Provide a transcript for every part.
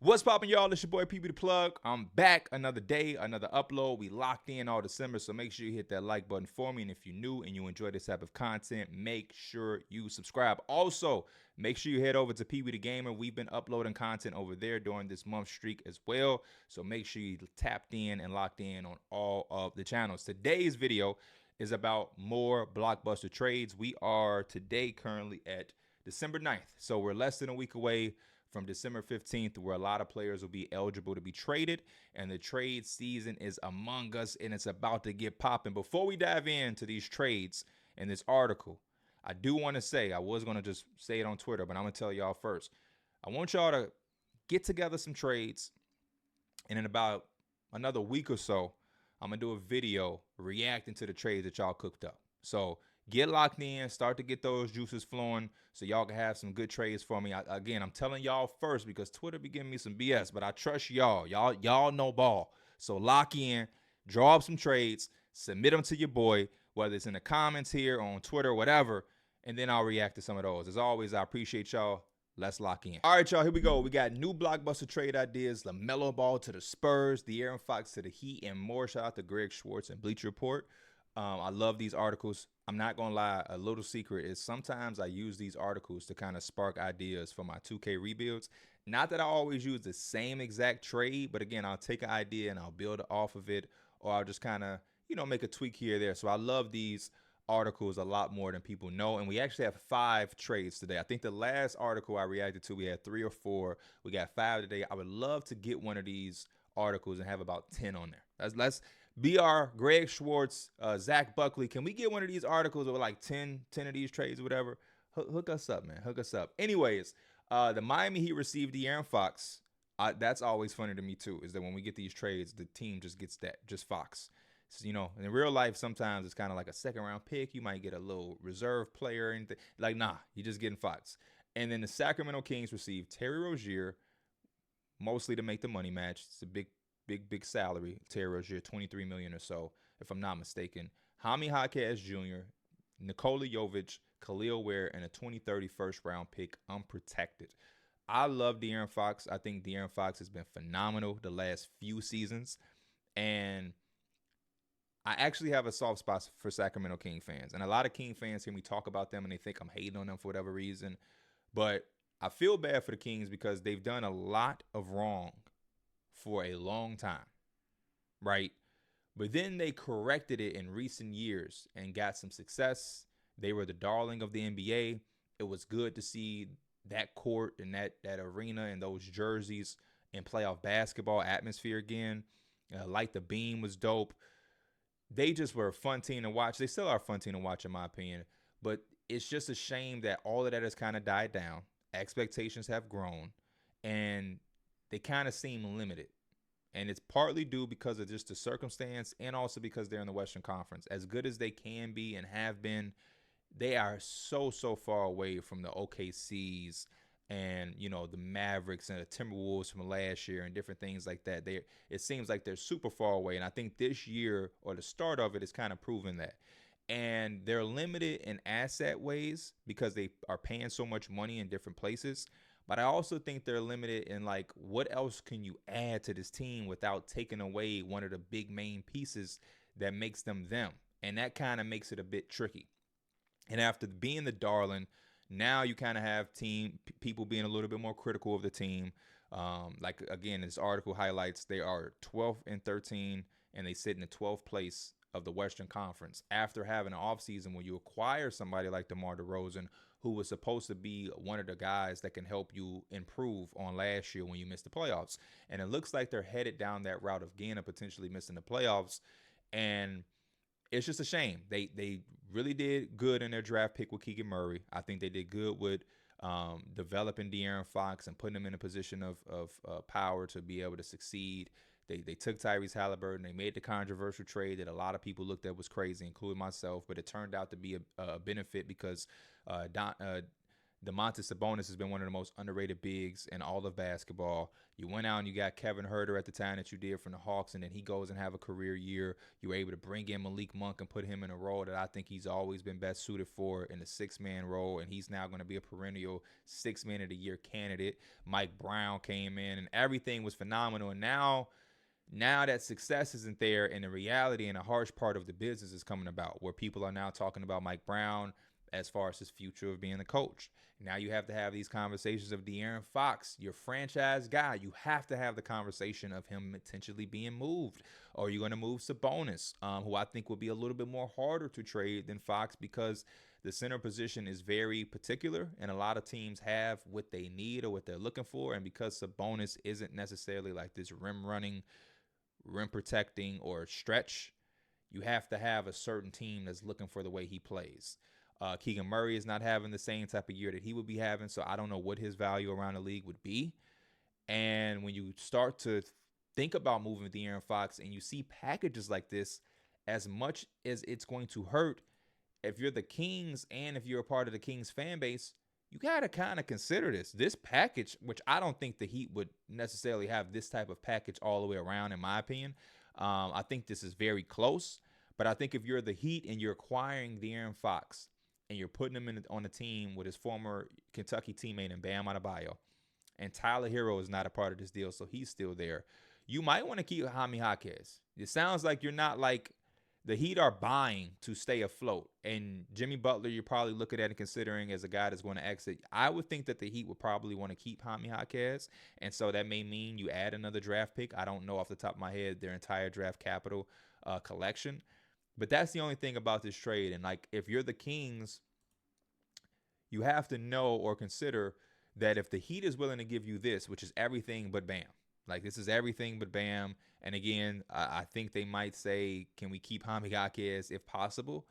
What's poppin', y'all? It's your boy PB the Plug. I'm back another day, another upload. We locked in all December, so make sure you hit that like button for me. And if you're new and you enjoy this type of content, make sure you subscribe. Also, make sure you head over to PB the Gamer. We've been uploading content over there during this month streak as well. So make sure you tapped in and locked in on all of the channels. Today's video is about more blockbuster trades. We are today currently at December 9th. So we're less than a week away from December 15th, where a lot of players will be eligible to be traded, and the trade season is among us, and it's about to get popping. Before we dive into these trades and this article, I do want to say, I was going to just say it on Twitter, but I'm going to tell y'all first. I want y'all to get together some trades, and in about another week or so, I'm going to do a video reacting to the trades that y'all cooked up. So get locked in, start to get those juices flowing so y'all can have some good trades for me. Again, I'm telling y'all first because Twitter be giving me some BS, but I trust y'all. Y'all know ball. So lock in, draw up some trades, submit them to your boy, whether it's in the comments here, on Twitter, whatever, and then I'll react to some of those. As always, I appreciate y'all. Let's lock in. All right, y'all, here we go. We got new blockbuster trade ideas. LaMelo Ball to the Spurs, De'Aaron Fox to the Heat, and more. Shout out to Greg Schwartz and Bleacher Report. I love these articles. I'm not going to lie. A little secret is sometimes I use these articles to kind of spark ideas for my 2K rebuilds. Not that I always use the same exact trade, but again, I'll take an idea and I'll build off of it, or I'll just kind of, make a tweak here or there. So I love these articles a lot more than people know. And we actually have 5 trades today. I think the last article I reacted to, we had 3 or 4. We got 5 today. I would love to get one of these articles and have about 10 on there. Let's BR, Greg Schwartz, Zach Buckley. Can we get one of these articles with like 10 of these trades or whatever? Hook us up, man. Hook us up. Anyways, the Miami Heat received De'Aaron Fox. That's always funny to me too, is that when we get these trades, the team just gets just Fox. So, in real life, sometimes it's kind of like a second-round pick. You might get a little reserve player. And like, nah, you're just getting Fox. And then the Sacramento Kings received Terry Rozier, mostly to make the money match. It's a big salary. Terry Rozier, $23 million or so, if I'm not mistaken. Jaime Jaquez Jr., Nikola Jovic, Khalil Ware, and a 2030 first-round pick unprotected. I love De'Aaron Fox. I think De'Aaron Fox has been phenomenal the last few seasons. And I actually have a soft spot for Sacramento King fans. And a lot of King fans hear me talk about them and they think I'm hating on them for whatever reason. But I feel bad for the Kings because they've done a lot of wrong for a long time, right? But then they corrected it in recent years and got some success. They were the darling of the NBA. It was good to see that court and that arena and those jerseys in playoff basketball atmosphere again. Light the Beam was dope. They just were a fun team to watch. They still are a fun team to watch, in my opinion. But it's just a shame that all of that has kind of died down. Expectations have grown. And they kind of seem limited. And it's partly due because of just the circumstance and also because they're in the Western Conference. As good as they can be and have been, they are so far away from the OKCs and, the Mavericks and the Timberwolves from last year and different things like that. It seems like they're super far away. And I think this year, or the start of it, is kind of proven that. And they're limited in asset ways because they are paying so much money in different places. But I also think they're limited in, like, what else can you add to this team without taking away one of the big main pieces that makes them them? And that kind of makes it a bit tricky. And after being the darling, now you kind of have people being a little bit more critical of the team. Like, again, this article highlights they are 12 and 13, and they sit in the 12th place of the Western Conference after having an offseason when you acquire somebody like DeMar DeRozan, who was supposed to be one of the guys that can help you improve on last year when you missed the playoffs. And it looks like they're headed down that route again of potentially missing the playoffs. And it's just a shame. They really did good in their draft pick with Keegan Murray. I think they did good with developing De'Aaron Fox and putting him in a position of power to be able to succeed. They took Tyrese Halliburton. They made the controversial trade that a lot of people looked at was crazy, including myself. But it turned out to be a benefit because Domantas Sabonis has been one of the most underrated bigs in all of basketball. You went out and you got Kevin Huerter at the time that you did from the Hawks, and then he goes and have a career year. You were able to bring in Malik Monk and put him in a role that I think he's always been best suited for in the six-man role, and he's now going to be a perennial six-man of the year candidate. Mike Brown came in, and everything was phenomenal. And now that success isn't there, and the reality and the harsh part of the business is coming about, where people are now talking about Mike Brown as far as his future of being a coach. Now you have to have these conversations of De'Aaron Fox, your franchise guy. You have to have the conversation of him potentially being moved. Or you're going to move Sabonis, who I think will be a little bit more harder to trade than Fox, because the center position is very particular, and a lot of teams have what they need or what they're looking for. And because Sabonis isn't necessarily like this rim running, rim protecting, or stretch, you have to have a certain team that's looking for the way he plays. Keegan Murray is not having the same type of year that he would be having, so I don't know what his value around the league would be. And when you start to think about moving De'Aaron Fox and you see packages like this, as much as it's going to hurt, if you're the Kings and if you're a part of the Kings fan base, you got to kind of consider this package, which I don't think the Heat would necessarily have this type of package all the way around, in my opinion. I think this is very close, but I think if you're the Heat and you're acquiring De'Aaron Fox, and you're putting him on a team with his former Kentucky teammate and Bam Adebayo, and Tyler Hero is not a part of this deal, so he's still there, you might want to keep Jaime Jaquez. It sounds like you're not like the Heat are buying to stay afloat. And Jimmy Butler, you're probably looking at and considering as a guy that's going to exit. I would think that the Heat would probably want to keep Jaime Jaquez, and so that may mean you add another draft pick. I don't know off the top of my head their entire draft capital collection. But that's the only thing about this trade. And like, if you're the Kings, you have to know or consider that if the Heat is willing to give you this, which is everything but Bam, like this is everything but Bam. And again, I think they might say, can we keep Jaime Jaquez if possible?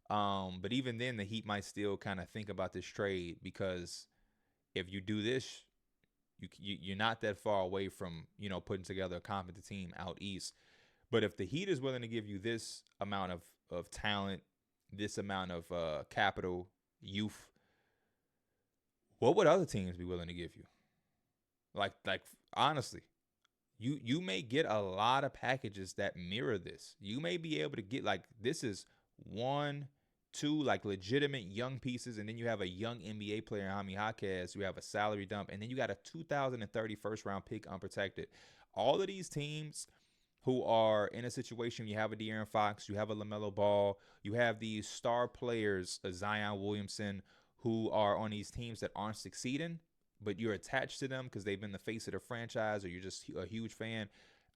But even then, the Heat might still kind of think about this trade, because if you do this, you're not that far away from, putting together a competent team out east. But if the Heat is willing to give you this amount of talent, this amount of capital, youth, what would other teams be willing to give you? Like honestly, you may get a lot of packages that mirror this. You may be able to get, like, this is 1, 2 like legitimate young pieces, and then you have a young NBA player, Jaime Jaquez, you have a salary dump, and then you got a 2030 first round pick unprotected. All of these teams who are in a situation, you have a De'Aaron Fox, you have a LaMelo Ball, you have these star players, Zion Williamson, who are on these teams that aren't succeeding, but you're attached to them because they've been the face of the franchise, or you're just a huge fan.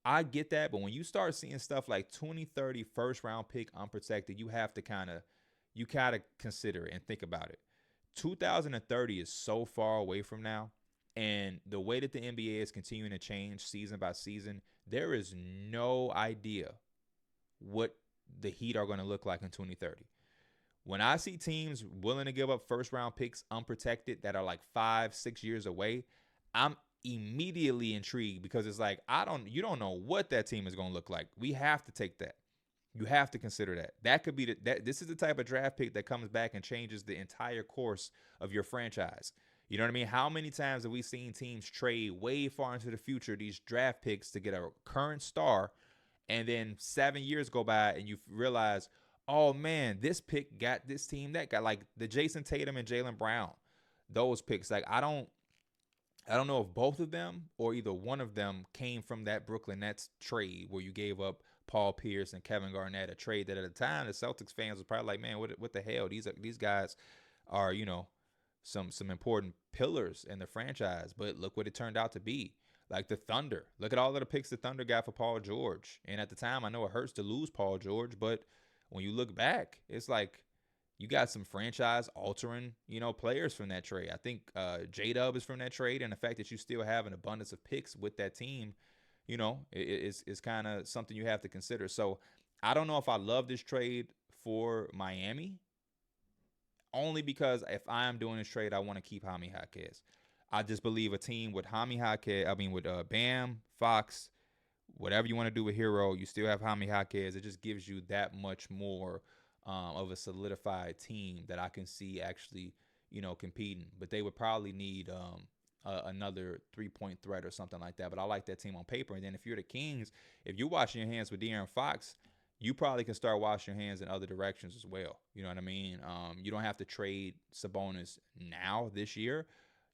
I get that, but when you start seeing stuff like 2030 first round pick unprotected, you have to kind of consider it and think about it. 2030 is so far away from now, and the way that the NBA is continuing to change season by season, there is no idea what the Heat are going to look like in 2030. When I see teams willing to give up first round picks unprotected that are like 5-6 years away, I'm immediately intrigued, because it's like, you don't know what that team is going to look like. We have to take that. You have to consider that. That could be this is the type of draft pick that comes back and changes the entire course of your franchise. You know what I mean? How many times have we seen teams trade way far into the future these draft picks to get a current star, and then 7 years go by and you realize, oh man, this pick got this team that got, like the Jason Tatum and Jaylen Brown, those picks. Like, I don't know if both of them or either one of them came from that Brooklyn Nets trade where you gave up Paul Pierce and Kevin Garnett, a trade that at the time the Celtics fans was probably like, man, what the hell? These guys are, some important pillars in the franchise. But look what it turned out to be. Like the Thunder. Look at all of the picks the Thunder got for Paul George. And at the time, I know it hurts to lose Paul George, but when you look back, it's like you got some franchise-altering, players from that trade. I think J-Dub is from that trade, and the fact that you still have an abundance of picks with that team, is kind of something you have to consider. So I don't know if I love this trade for Miami, only because if I am doing this trade, I want to keep Jaime Jaquez. I just believe a team with with Bam, Fox, whatever you want to do with Hero, you still have Jaime Jaquez. It just gives you that much more of a solidified team that I can see actually, competing. But they would probably need another 3-point threat or something like that. But I like that team on paper. And then if you're the Kings, if you're washing your hands with De'Aaron Fox, you probably can start washing your hands in other directions as well. You know what I mean? You don't have to trade Sabonis now this year.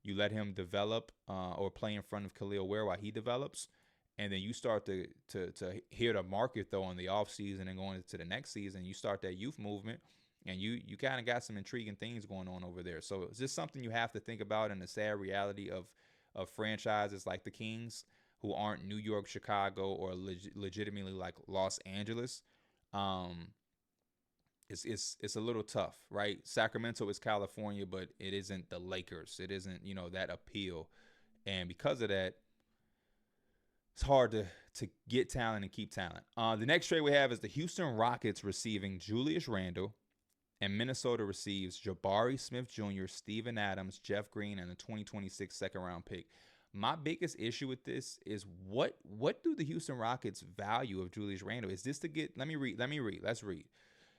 You let him develop or play in front of Khalil Ware while he develops. And then you start to hear the market, though, in the offseason and going into the next season. You start that youth movement, and you kind of got some intriguing things going on over there. So it's just something you have to think about in the sad reality of franchises like the Kings, who aren't New York, Chicago, or legitimately like Los Angeles. It's a little tough, right? Sacramento is California, but it isn't the Lakers. It isn't, that appeal. And because of that, it's hard to get talent and keep talent. The next trade we have is the Houston Rockets receiving Julius Randle, and Minnesota receives Jabari Smith Jr., Steven Adams, Jeff Green, and the 2026 second-round pick. My biggest issue with this is what do the Houston Rockets value of Julius Randle? Is this to get? Let me read. Let's read.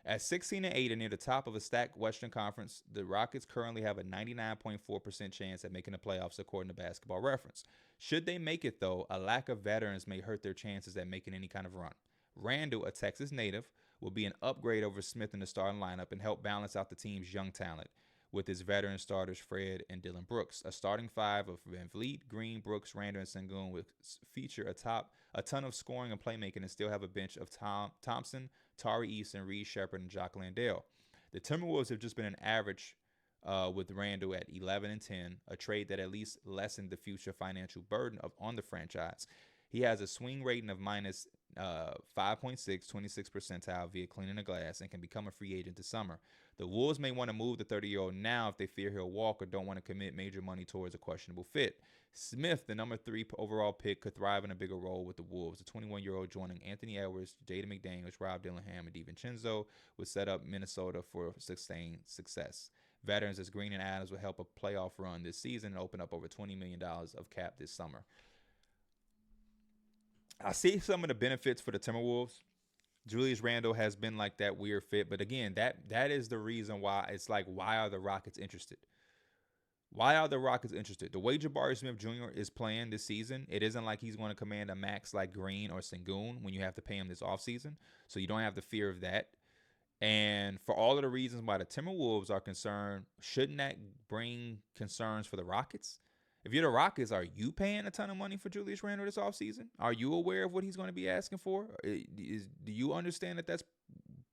At 16-8 and near the top of a stacked Western Conference, the Rockets currently have a 99.4% chance at making the playoffs, according to Basketball Reference. Should they make it, though, a lack of veterans may hurt their chances at making any kind of run. Randle, a Texas native, will be an upgrade over Smith in the starting lineup and help balance out the team's young talent with its veteran starters Fred and Dylan Brooks. A starting five of Van Vliet, Green, Brooks, Randle, and Sengun will feature a ton of scoring and playmaking and still have a bench of Thompson, Tari Eason, Reed Shepherd, and Jock Landale. The Timberwolves have just been an average with Randle at 11-10, a trade that at least lessened the future financial burden on the franchise. He has a swing rating of minus 5.6, 26th percentile via cleaning the glass, and can become a free agent this summer. The Wolves may want to move the 30-year-old now if they fear he'll walk or don't want to commit major money towards a questionable fit. Smith, the number 3 overall pick, could thrive in a bigger role with the Wolves. The 21-year-old joining Anthony Edwards, Jaden McDaniels, Rob Dillingham, and DiVincenzo would set up Minnesota for sustained success. Veterans as Green and Adams will help a playoff run this season and open up over $20 million of cap this summer. I see some of the benefits for the Timberwolves. Julius Randle has been like that weird fit. But again, that is the reason why it's like, why are the Rockets interested? Why are the Rockets interested? The way Jabari Smith Jr. is playing this season, it isn't like he's going to command a max like Green or Sengun when you have to pay him this offseason. So you don't have the fear of that. And for all of the reasons why the Timberwolves are concerned, shouldn't that bring concerns for the Rockets? If you're the Rockets, are you paying a ton of money for Julius Randle this offseason? Are you aware of what he's going to be asking for? Do you understand that that's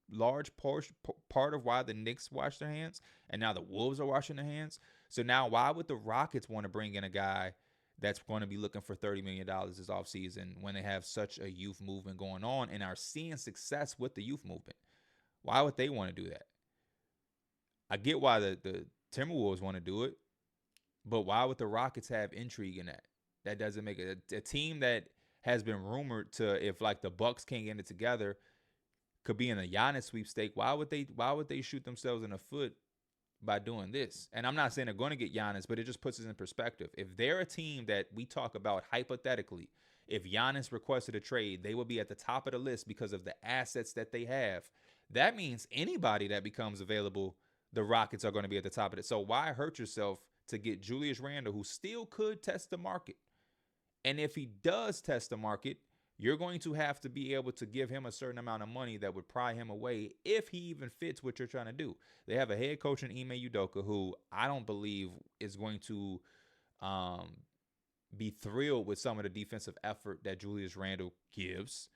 large part of why the Knicks wash their hands and now the Wolves are washing their hands? So now why would the Rockets want to bring in a guy that's going to be looking for $30 million this offseason when they have such a youth movement going on and are seeing success with the youth movement? Why would they want to do that? I get why the Timberwolves want to do it. But why would the Rockets have intrigue in that? That doesn't make it a team that has been rumored to, if like the Bucks can't get it together, could be in a Giannis sweepstake. Why would they shoot themselves in the foot by doing this? And I'm not saying they're going to get Giannis, but it just puts us in perspective. If they're a team that we talk about hypothetically, if Giannis requested a trade, they would be at the top of the list because of the assets that they have. That means anybody that becomes available, the Rockets are going to be at the top of it. So why hurt yourself to get Julius Randle, who still could test the market? And if he does test the market, you're going to have to be able to give him a certain amount of money that would pry him away if he even fits what you're trying to do. They have a head coach in Ime Udoka who I don't believe is going to be thrilled with some of the defensive effort that Julius Randle gives.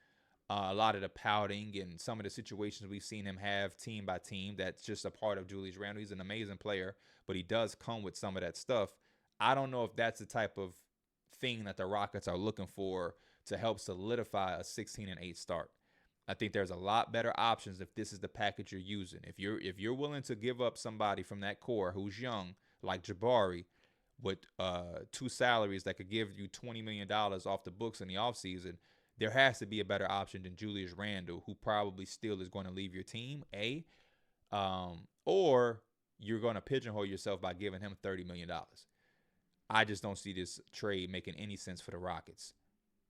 A lot of the pouting and some of the situations we've seen him have team by team, that's just a part of Julius Randle. He's an amazing player, but he does come with some of that stuff. I don't know if that's the type of thing that the Rockets are looking for to help solidify a 16-8 start. I think there's a lot better options if this is the package you're using. If you're willing to give up somebody from that core who's young, like Jabari, with 2 salaries that could give you $20 million off the books in the offseason, there has to be a better option than Julius Randle, who probably still is going to leave your team, or you're going to pigeonhole yourself by giving him $30 million. I just don't see this trade making any sense for the Rockets.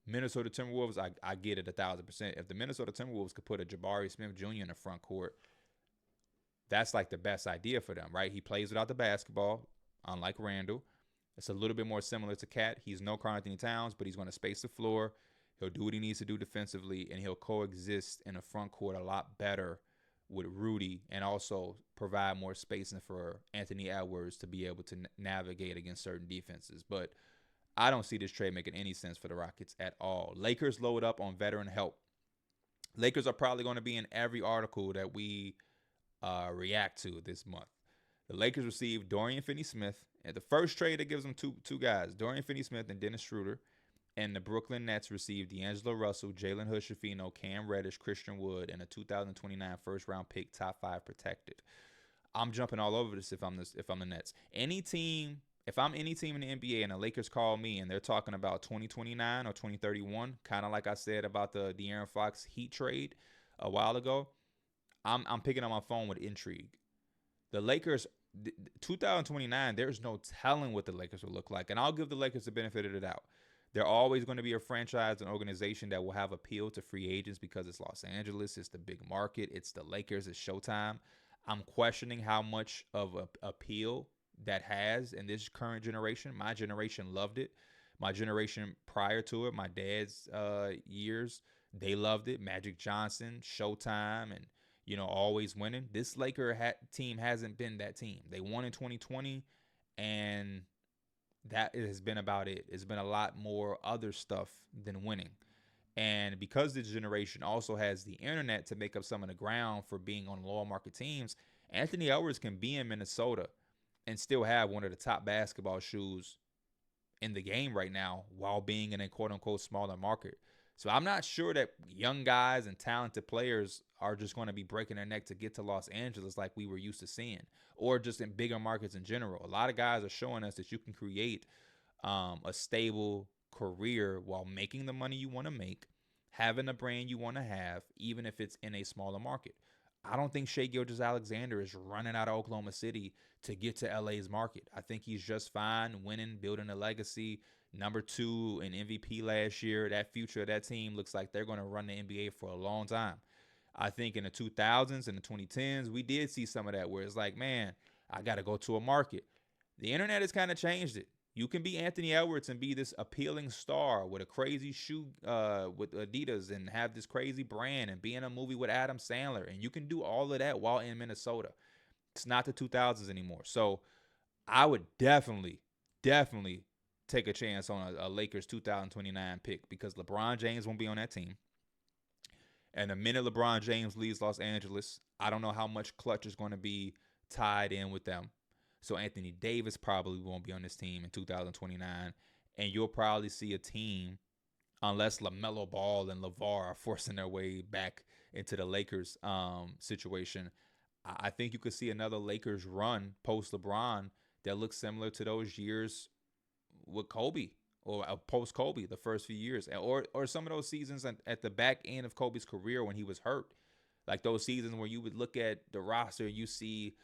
Minnesota Timberwolves, I get it 1,000%. If the Minnesota Timberwolves could put a Jabari Smith Jr. in the front court, that's like the best idea for them, right? He plays without the basketball, unlike Randle. It's a little bit more similar to Cat. He's no Karl Anthony Towns, but he's going to space the floor. He'll do what he needs to do defensively, and he'll coexist in the front court a lot better with Rudy, and also provide more spacing for Anthony Edwards to be able to navigate against certain defenses. But I don't see this trade making any sense for the Rockets at all. Lakers load up on veteran help. Lakers are probably going to be in every article that we react to this month. The Lakers received Dorian Finney-Smith. And the first trade that gives them two guys, Dorian Finney-Smith and Dennis Schroeder. And the Brooklyn Nets received D'Angelo Russell, Jalen Hood-Schifino, Cam Reddish, Christian Wood, and a 2029 first-round pick, top 5 protected. I'm jumping all over this if I'm the Nets. If I'm any team in the NBA and the Lakers call me and they're talking about 2029 or 2031, kind of like I said about the De'Aaron Fox Heat trade a while ago, I'm picking up my phone with intrigue. The Lakers, 2029, there's no telling what the Lakers will look like, and I'll give the Lakers the benefit of the doubt. They're always going to be a franchise, an organization that will have appeal to free agents because it's Los Angeles, it's the big market, it's the Lakers, it's Showtime. I'm questioning how much of an appeal that has in this current generation. My generation loved it. My generation prior to it, my dad's years, they loved it. Magic Johnson, Showtime, and always winning. This Laker team hasn't been that team. They won in 2020, and that has been about it. It's been a lot more other stuff than winning. And because this generation also has the internet to make up some of the ground for being on lower market teams, Anthony Edwards can be in Minnesota and still have one of the top basketball shoes in the game right now while being in a quote-unquote smaller market. So I'm not sure that young guys and talented players are just going to be breaking their neck to get to Los Angeles like we were used to seeing, or just in bigger markets in general. A lot of guys are showing us that you can create a stable career while making the money you want to make, having the brand you want to have, even if it's in a smaller market. I don't think Shai Gilgeous-Alexander is running out of Oklahoma City to get to LA's market. I think he's just fine, winning, building a legacy. Number 2 in MVP last year. That future of that team looks like they're going to run the NBA for a long time. I think in the 2000s and the 2010s, we did see some of that where it's like, man, I got to go to a market. The internet has kind of changed it. You can be Anthony Edwards and be this appealing star with a crazy shoe with Adidas and have this crazy brand and be in a movie with Adam Sandler. And you can do all of that while in Minnesota. It's not the 2000s anymore. So I would definitely take a chance on a Lakers 2029 pick because LeBron James won't be on that team. And the minute LeBron James leaves Los Angeles, I don't know how much clutch is going to be tied in with them. So Anthony Davis probably won't be on this team in 2029. And you'll probably see a team, unless LaMelo Ball and LeVar are forcing their way back into the Lakers situation, I think you could see another Lakers run post-LeBron that looks similar to those years with Kobe or post-Kobe, the first few years. Or some of those seasons at the back end of Kobe's career when he was hurt. Like those seasons where you would look at the roster and you see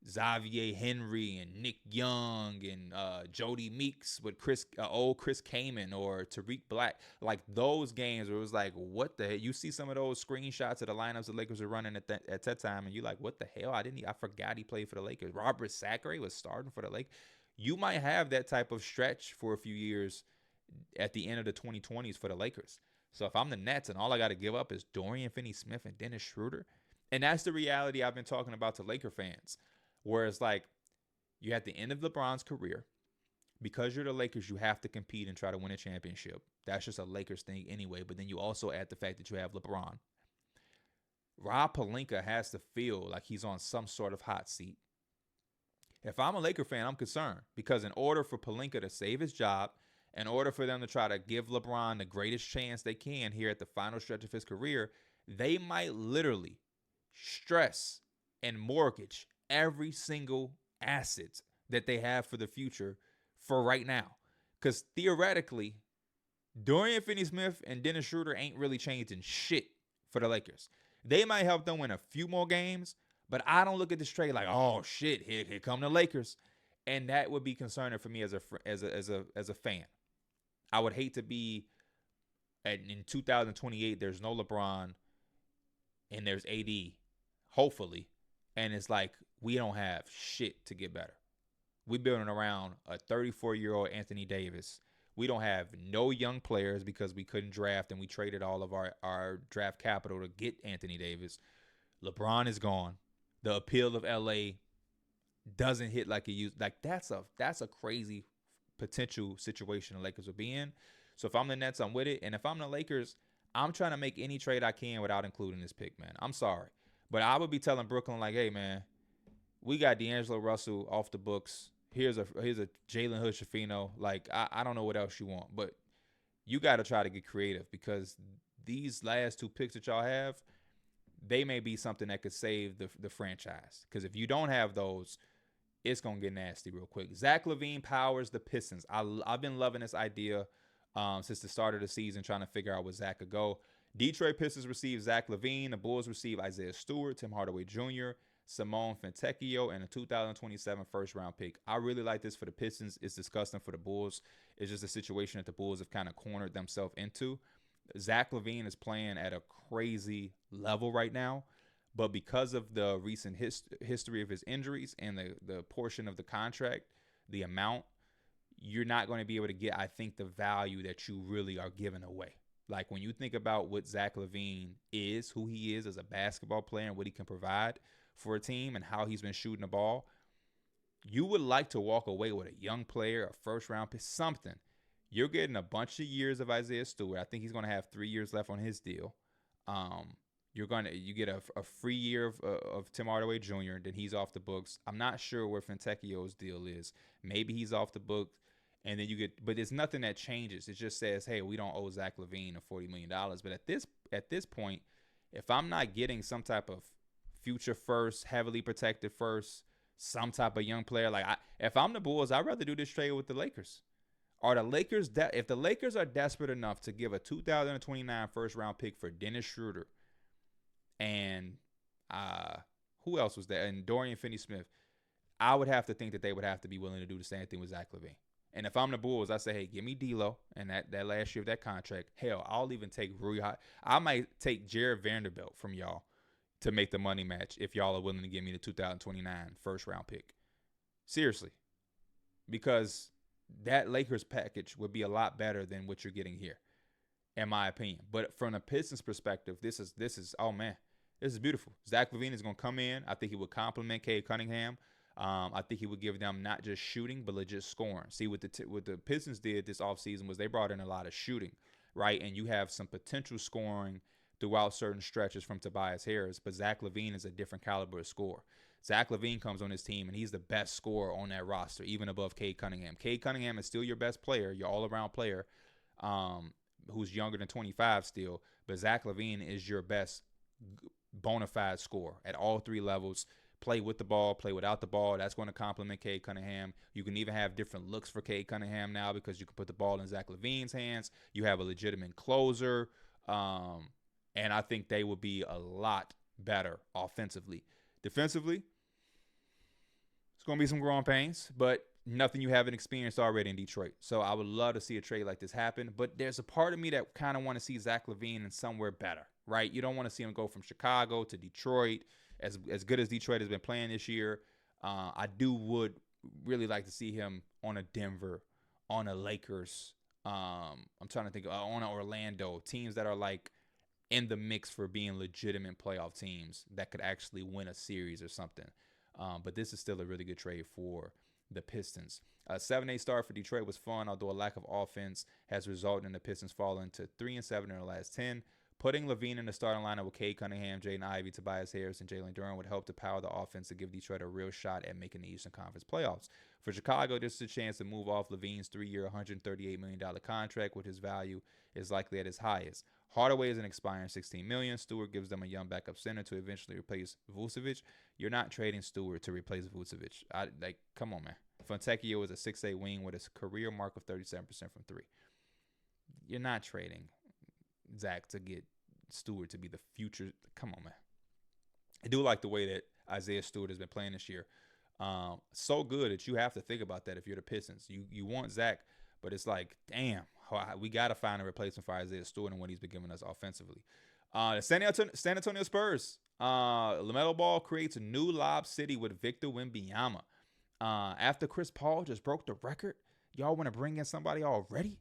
Xavier Henry and Nick Young and Jody Meeks with old Chris Kaman or Tariq Black. Like those games where it was like, what the hell? You see some of those screenshots of the lineups the Lakers were running at that time, and you're like, what the hell? I forgot he played for the Lakers. Robert Sacre was starting for the Lakers. You might have that type of stretch for a few years at the end of the 2020s for the Lakers. So if I'm the Nets and all I got to give up is Dorian Finney-Smith and Dennis Schroeder, and that's the reality I've been talking about to Laker fans. Whereas, like, you're at the end of LeBron's career. Because you're the Lakers, you have to compete and try to win a championship. That's just a Lakers thing anyway. But then you also add the fact that you have LeBron. Rob Pelinka has to feel like he's on some sort of hot seat. If I'm a Laker fan, I'm concerned. Because in order for Pelinka to save his job, in order for them to try to give LeBron the greatest chance they can here at the final stretch of his career, they might literally stress and mortgage every single asset that they have for the future for right now. Because theoretically, Dorian Finney-Smith and Dennis Schroeder ain't really changing shit for the Lakers. They might help them win a few more games, but I don't look at this trade like, oh shit, here come the Lakers. And that would be concerning for me as a fan. I would hate to be in 2028, there's no LeBron and there's AD, hopefully. And it's like we don't have shit to get better. We building around a 34-year-old Anthony Davis. We don't have no young players because we couldn't draft and we traded all of our draft capital to get Anthony Davis. LeBron is gone. The appeal of LA doesn't hit like it used. Like that's a crazy potential situation the Lakers will be in. So if I'm the Nets, I'm with it. And if I'm the Lakers, I'm trying to make any trade I can without including this pick, man. I'm sorry. But I would be telling Brooklyn, like, hey, man, we got D'Angelo Russell off the books. Here's a Jalen Hood-Schifino. Like, I don't know what else you want. But you got to try to get creative because these last two picks that y'all have, they may be something that could save the franchise. Because if you don't have those, it's going to get nasty real quick. Zach LaVine powers the Pistons. I've been loving this idea since the start of the season, trying to figure out where Zach could go. Detroit Pistons receive Zach LaVine. The Bulls receive Isaiah Stewart, Tim Hardaway Jr., Simone Fontecchio, and a 2027 first-round pick. I really like this for the Pistons. It's disgusting for the Bulls. It's just a situation that the Bulls have kind of cornered themselves into. Zach LaVine is playing at a crazy level right now, but because of the recent history of his injuries and the portion of the contract, the amount, you're not going to be able to get, I think, the value that you really are giving away. Like when you think about what Zach LaVine is, who he is as a basketball player and what he can provide for a team and how he's been shooting the ball, you would like to walk away with a young player, a first-round pick, something. You're getting a bunch of years of Isaiah Stewart. I think he's going to have 3 years left on his deal. You get a free year of Tim Hardaway Jr., then he's off the books. I'm not sure where Fontecchio's deal is. Maybe he's off the books. And then you get, but there's nothing that changes. It just says, hey, we don't owe Zach LaVine a $40 million. But at this point, if I'm not getting some type of future first, heavily protected first, some type of young player, like if I'm the Bulls, I'd rather do this trade with the Lakers. Are the Lakers, if the Lakers are desperate enough to give a 2029 first round pick for Dennis Schroeder and who else was there? And Dorian Finney-Smith, I would have to think that they would have to be willing to do the same thing with Zach LaVine. And if I'm the Bulls, I say, hey, give me D'Lo and that last year of that contract. Hell, I'll even take Rui. I might take Jared Vanderbilt from y'all to make the money match if y'all are willing to give me the 2029 first round pick. Seriously. Because that Lakers package would be a lot better than what you're getting here, in my opinion. But from a Pistons perspective, this is oh man, this is beautiful. Zach LaVine is going to come in. I think he would complement Cade Cunningham. I think he would give them not just shooting, but legit scoring. See, what the Pistons did this offseason was they brought in a lot of shooting, right? And you have some potential scoring throughout certain stretches from Tobias Harris, but Zach LaVine is a different caliber of scorer. Zach LaVine comes on his team, and he's the best scorer on that roster, even above Cade Cunningham. Cade Cunningham is still your best player, your all-around player, who's younger than 25 still, but Zach LaVine is your best bona fide scorer at all three levels. Play with the ball, play without the ball. That's going to complement Cade Cunningham. You can even have different looks for Cade Cunningham now because you can put the ball in Zach LaVine's hands. You have a legitimate closer. And I think they would be a lot better offensively. Defensively, it's going to be some growing pains, but nothing you haven't experienced already in Detroit. So I would love to see a trade like this happen. But there's a part of me that kind of want to see Zach LaVine in somewhere better, right? You don't want to see him go from Chicago to Detroit. As good as Detroit has been playing this year, I would really like to see him on a Denver, on a Lakers. I'm trying to think on a Orlando, teams that are like in the mix for being legitimate playoff teams that could actually win a series or something. But this is still a really good trade for the Pistons. A 7-8 start for Detroit was fun, although a lack of offense has resulted in the Pistons falling to 3-7 in their last 10. Putting LaVine in the starting lineup with Cade Cunningham, Jaden Ivey, Tobias Harris, and Jalen Duren would help to power the offense to give Detroit a real shot at making the Eastern Conference playoffs. For Chicago, this is a chance to move off LaVine's 3-year, $138 million contract, which his value is likely at its highest. Hardaway is an expiring $16 million. Stewart gives them a young backup center to eventually replace Vucevic. You're not trading Stewart to replace Vucevic. Come on, man. Fontecchio is a 6'8 wing with a career mark of 37% from three. You're not trading Zach to get Stewart to be the future. Come on, man. I do like the way that Isaiah Stewart has been playing this year. So good that you have to think about that if you're the Pistons. You want Zach, but it's like, damn, we got to find a replacement for Isaiah Stewart and what he's been giving us offensively. The San Antonio Spurs. LaMelo Ball creates a new lob city with Victor Wembanyama. After Chris Paul just broke the record, y'all want to bring in somebody already?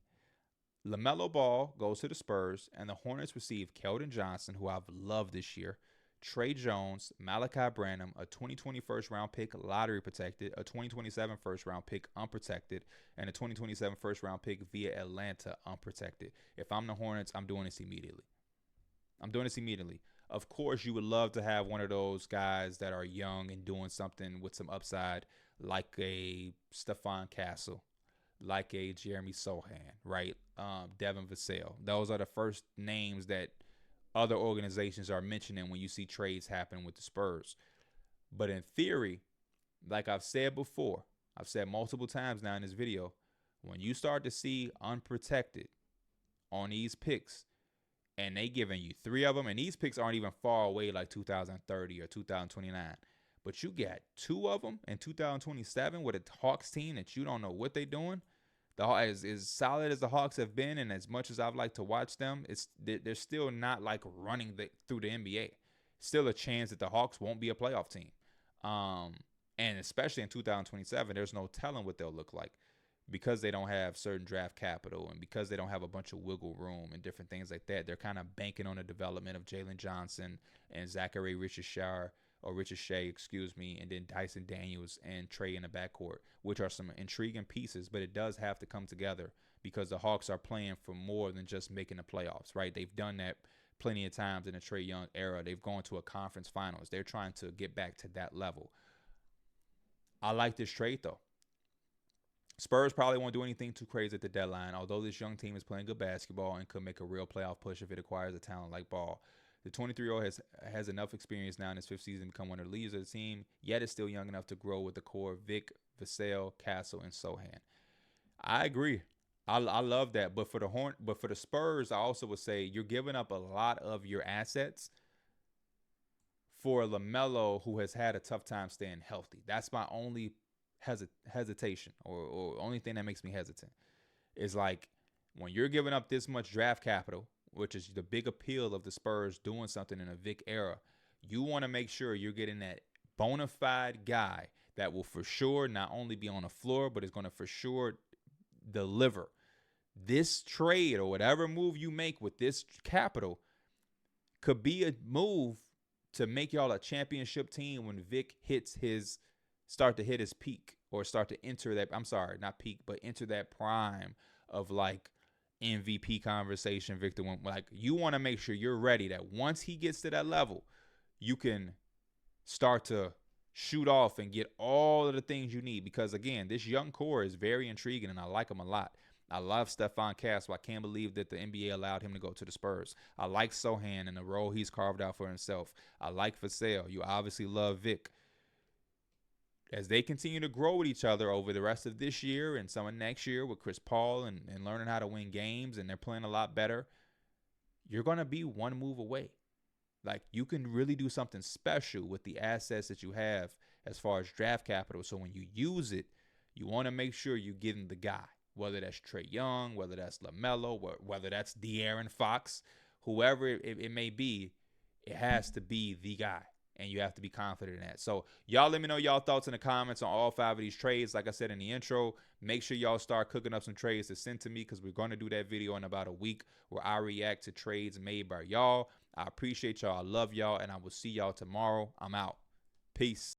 LaMelo Ball goes to the Spurs, and the Hornets receive Keldon Johnson, who I've loved this year, Trey Jones, Malachi Branham, a 2020 first-round pick lottery protected, a 2027 first-round pick unprotected, and a 2027 first-round pick via Atlanta unprotected. If I'm the Hornets, I'm doing this immediately. Of course, you would love to have one of those guys that are young and doing something with some upside, like a Stephon Castle, like a Jeremy Sohan, right? Devin Vassell. Those are the first names that other organizations are mentioning when you see trades happen with the Spurs. But in theory, like I've said before, I've said multiple times now in this video, when you start to see unprotected on these picks, and they giving you 3 of them, and these picks aren't even far away like 2030 or 2029, but you got 2 of them in 2027 with a Hawks team that you don't know what they're doing. As solid as the Hawks have been, and as much as I've liked to watch them, they're still not like running through the NBA. Still a chance that the Hawks won't be a playoff team. And especially in 2027, there's no telling what they'll look like because they don't have certain draft capital and because they don't have a bunch of wiggle room and different things like that. They're kind of banking on the development of Jalen Johnson and Zachary Richard-Shea, and then Dyson Daniels and Trey in the backcourt, which are some intriguing pieces, but it does have to come together because the Hawks are playing for more than just making the playoffs, right? They've done that plenty of times in the Trae Young era. They've gone to a conference finals. They're trying to get back to that level. I like this trade, though. Spurs probably won't do anything too crazy at the deadline, although this young team is playing good basketball and could make a real playoff push if it acquires a talent like Ball. The 23-year-old has enough experience now in his 5th season to become one of the leaders of the team, yet is still young enough to grow with the core of Vic, Vassell, Castle, and Sohan. I agree. I love that. But for the Spurs, I also would say you're giving up a lot of your assets for LaMelo, who has had a tough time staying healthy. That's my only hesitation or only thing that makes me hesitant is like when you're giving up this much draft capital, which is the big appeal of the Spurs doing something in a Vic era, you want to make sure you're getting that bona fide guy that will for sure not only be on the floor, but is going to for sure deliver. This trade or whatever move you make with this capital could be a move to make y'all a championship team when Vic start to hit his peak or start to enter that, I'm sorry, not peak, but enter that prime of like MVP conversation. Victor, like you want to make sure you're ready that once he gets to that level, you can start to shoot off and get all of the things you need. Because again, this young core is very intriguing and I like him a lot. I love Stephon Castle. I can't believe that the NBA allowed him to go to the Spurs. I like Sohan and the role he's carved out for himself. I like Vassell. You obviously love Vic. As they continue to grow with each other over the rest of this year and some of next year with Chris Paul and learning how to win games, and they're playing a lot better, you're going to be one move away. Like, you can really do something special with the assets that you have as far as draft capital. So when you use it, you want to make sure you're getting the guy, whether that's Trae Young, whether that's LaMelo, whether that's De'Aaron Fox, whoever it may be, it has to be the guy. And you have to be confident in that. So y'all let me know y'all thoughts in the comments on all 5 of these trades. Like I said in the intro, make sure y'all start cooking up some trades to send to me because we're going to do that video in about a week where I react to trades made by y'all. I appreciate y'all. I love y'all. And I will see y'all tomorrow. I'm out. Peace.